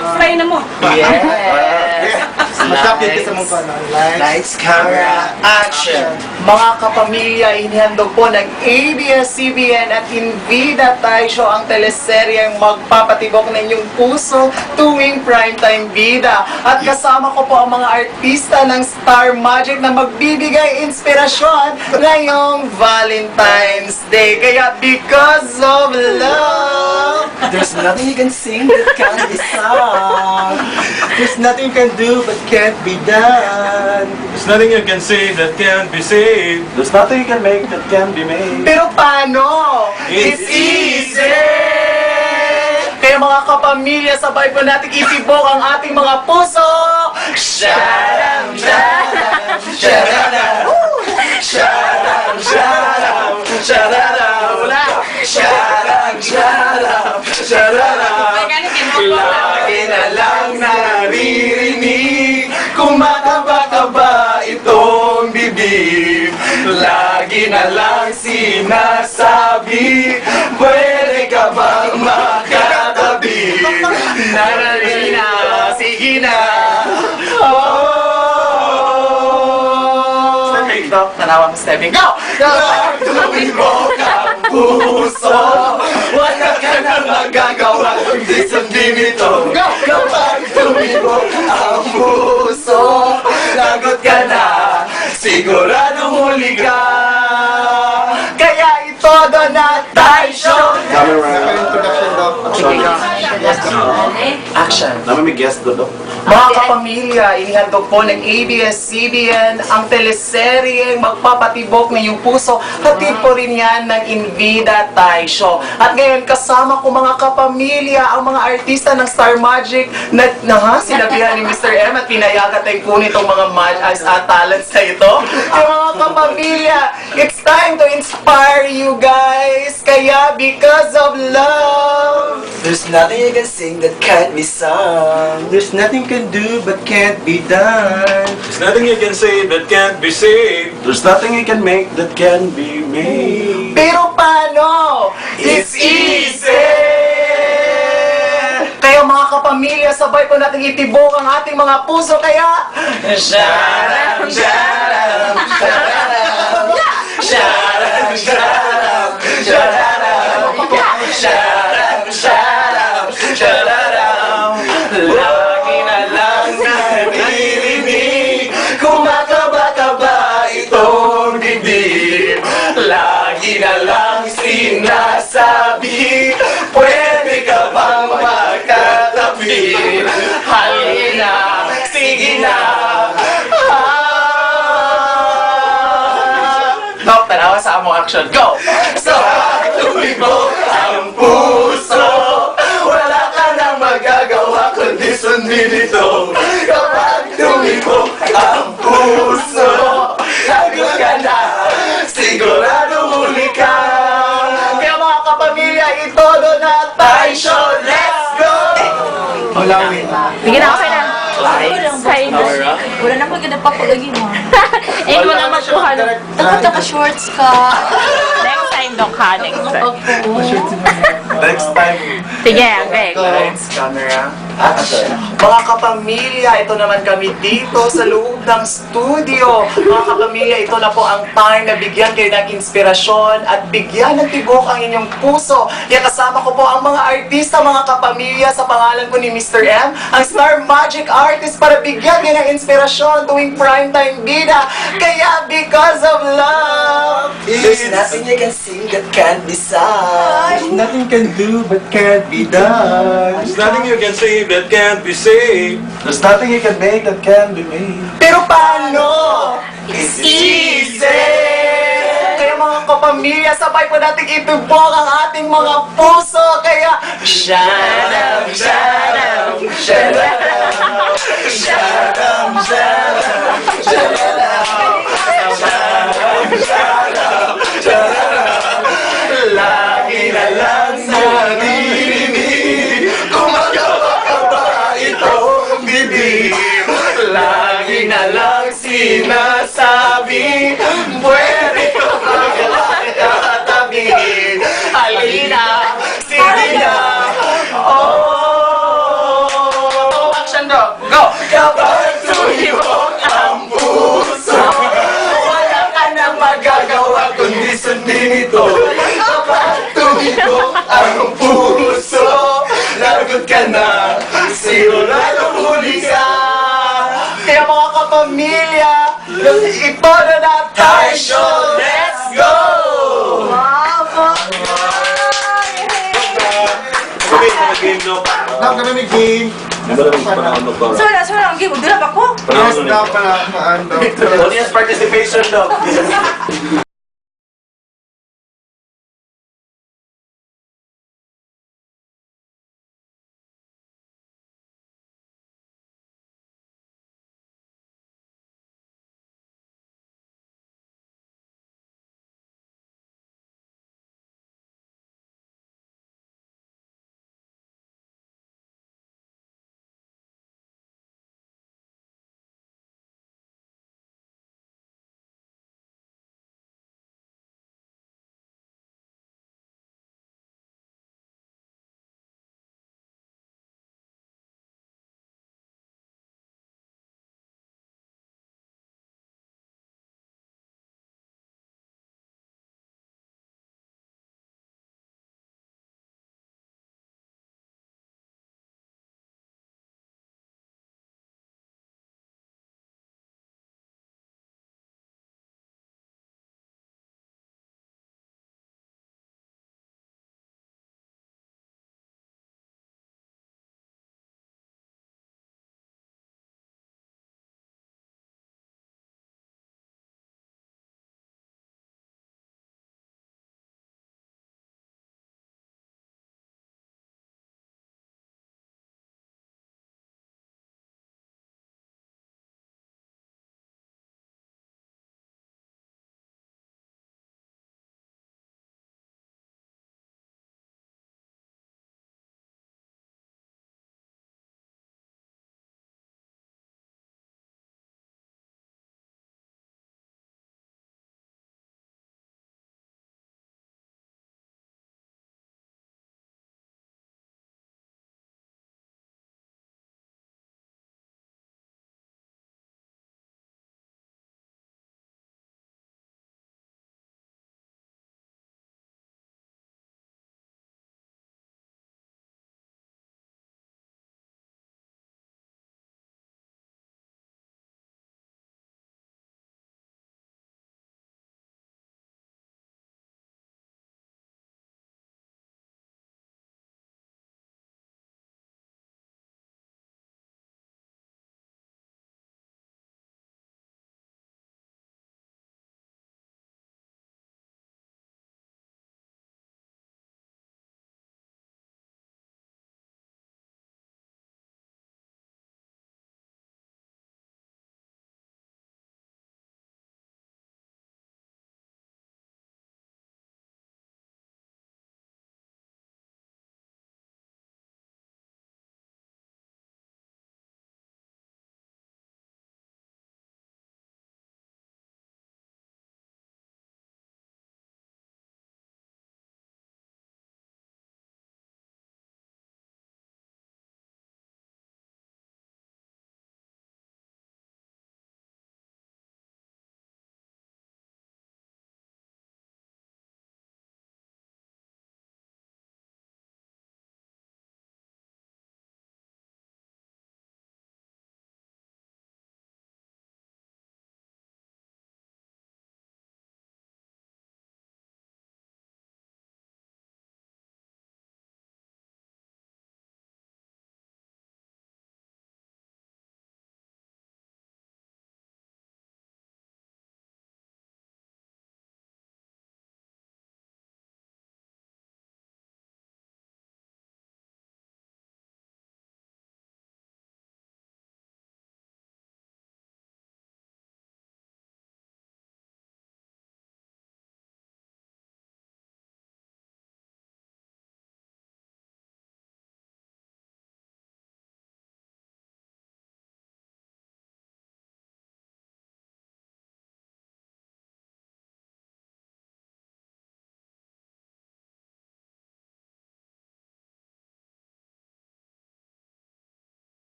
Fly na mo. Yes! Mag-update ka sa mong ano. Lights, camera, action! Mga kapamilya, inihandog po ng ABS-CBN at Invida Thai Show ang teleseryeng magpapatibok ng inyong puso tuwing primetime bida. At kasama ko po ang mga artista ng Star Magic na magbibigay inspirasyon ngayong Valentine's Day. Kaya because of love, There's nothing you can sing that can't be sung. There's nothing you can do but can't be done. There's nothing you can say that can't be saved. There's nothing you can make that can be made. pero paano? It's easy! Kaya mga kapamilya, sabay po natin itibok ang ating mga puso. Sharam, sharam, sharam, sharam, sharam, sharam, wala. Sharam, sharam, sharam. Lagi na lang naririnig, kumakaba-kaba itong bibig. Lagi na lang sinasabi, pwede ka bang makatabi? Nararinig na, sige na. Oh! Dok, tanawang stepping. Go! Kapag tumibok ang puso, wala ka na magagawa kundi sundin ito. Go! Kapag tumibok ang puso, lagot ka na, siguradong huli ka. Kaya ito doon na Thai Show. Introduction, Doc. Action! Naman may guest do, Doc. Mga kapamilya, inihandog po ng ABS-CBN ang teleseryeng magpapatibok ng iyong puso. Hatid po rin yan ng Invida Thai Show. At ngayon, kasama ko mga kapamilya, ang mga artista ng Star Magic na sinabihan ni Mr. M at pinayagat ay po nitong mga talents na ito. Kaya mga kapamilya, it's time to inspire you guys. Kaya because of love, There's nothing you can sing that can't be sung. There's nothing you can do but can't be done. There's nothing you can say that can't be saved. There's nothing you can make that can be made. pero paano? It's easy! Kaya mga kapamilya, sabay po natin itibok ang ating mga puso. Kaya, sharam, sharam, sharam, sharam, sharam, sharam, sharam, sharam, sharam. Lagi na lang naririnig, kumakaba-kaba itong dibdib. Lagi na lang sinasabi, pwede ka bang magkatabi? Halina, sige na. Dok, tanawa sa among action. Go! So, tumibok ang puso, wala ka nang magagawa kundi sundin ito. Kapag tumibok ang puso, lagot ka na, sigurado huli ka. Kaya mga kapamilya, ito doon na Thai Show. Let's go! Ulawin. Bigyan ako na. Camera. Wala na maganda pa pag lagi mo. Eh, wala magkuhan. Takot ka shorts ka. Next time, Dok, ha? Next time. Next time. Sige, okay. Lights, camera, action! Mga kapamilya, ito naman kami dito sa loob ng studio. Mga kapamilya, ito na po ang time na bigyan kayo ng inspirasyon at bigyan ng tibok ang inyong puso. Kaya kasama ko po ang mga artista, mga kapamilya, sa pangalan ko ni Mr. M, ang Star Magic Artist, para bigyan kayo ng inspirasyon tuwing primetime bida. Kaya because of love, There's nothing you can sing that can't be sung. Nothing can do but can't be done. There's nothing you can say that can't be saved. There's nothing you can make that can be made. pero paano? It's easy! Kaya mga kapamilya, sabay po natin itubok ang ating mga puso. Kaya, sharam, sharam, sharam, sharam, sharam, sharam, sharam, sharam. Lagi na lang naririnig, kumagawa-kaba itong bibig. Lagi na lang sinasabi, pwede ka magkatabi. Halina, sige na. Oh! dito kapag tumigo ang puso. Lagot ka na, siguradong huli ka. Kaya mga kapamilya, ito na na tayo show. Let's go! Okay, mga game no. Now, kami may game. Sobrang game. Dura pa ko. Yes, now, pala. Audience participation daw.